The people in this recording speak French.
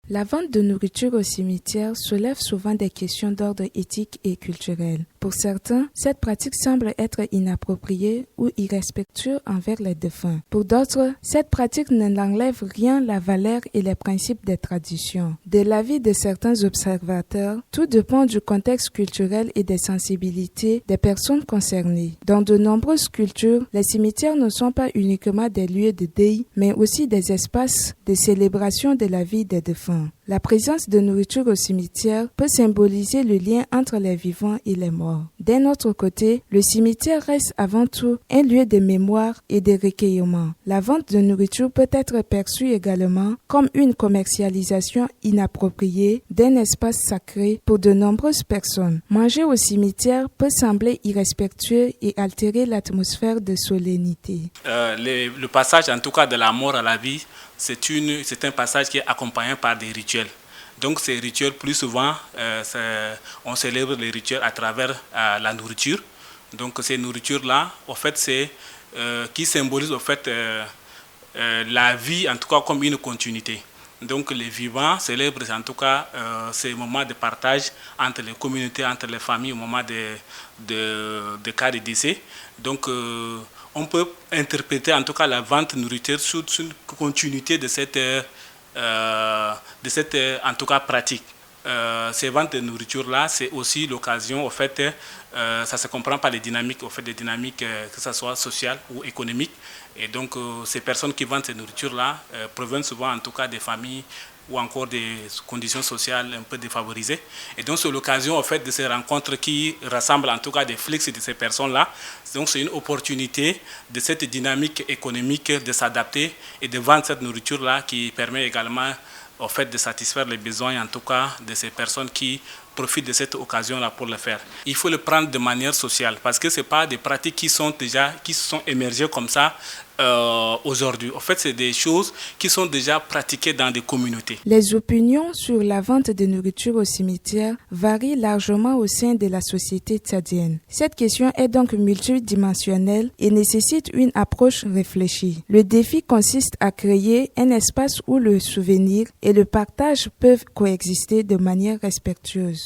La vente de nourriture au cimetière soulève souvent des questions d'ordre éthique et culturel. Pour certains, cette pratique semble être inappropriée ou irrespectueuse envers les défunts. Pour d'autres, cette pratique ne n'enlève rien la valeur et les principes des traditions. De l'avis de certains observateurs, tout dépend du contexte culturel et des sensibilités des personnes concernées. Dans de nombreuses cultures, les cimetières ne sont pas uniquement des lieux de deuil, mais aussi des espaces de célébration de la vie des défunts. La présence de nourriture au cimetière peut symboliser le lien entre les vivants et les morts. D'un autre côté, le cimetière reste avant tout un lieu de mémoire et de recueillement. La vente de nourriture peut être perçue également comme une commercialisation inappropriée d'un espace sacré pour de nombreuses personnes. Manger au cimetière peut sembler irrespectueux et altérer l'atmosphère de solennité. Le passage, en tout cas, de la mort à la vie, c'est un passage qui est accompagné par des rituels. Donc ces rituels, plus souvent, on célèbre les rituels à travers la nourriture. Donc ces nourritures-là, en fait, qui symbolisent en fait, la vie, en tout cas, comme une continuité. Donc les vivants célèbrent en tout cas ces moments de partage entre les communautés, entre les familles au moment de cas de décès. Donc on peut interpréter en tout cas la vente de nourriture sous une continuité de cette en tout cas pratique. Ces ventes de nourriture-là, c'est aussi l'occasion, au fait, ça se comprend par les dynamiques, au fait, des dynamiques que ce soit sociales ou économiques. Et donc, ces personnes qui vendent ces nourritures-là proviennent souvent, en tout cas, des familles ou encore des conditions sociales un peu défavorisées. Et donc, c'est l'occasion, en fait, de ces rencontres qui rassemblent, en tout cas, des flux de ces personnes-là. Donc, c'est une opportunité de cette dynamique économique de s'adapter et de vendre cette nourriture-là qui permet également, au fait, de satisfaire les besoins, en tout cas, de ces personnes qui profitent de cette occasion-là pour le faire. Il faut le prendre de manière sociale parce que ce n'est pas des pratiques qui sont émergées comme ça aujourd'hui. En fait, c'est des choses qui sont déjà pratiquées dans des communautés. Les opinions sur la vente de nourriture au cimetière varient largement au sein de la société tchadienne. Cette question est donc multidimensionnelle et nécessite une approche réfléchie. Le défi consiste à créer un espace où le souvenir et le partage peuvent coexister de manière respectueuse.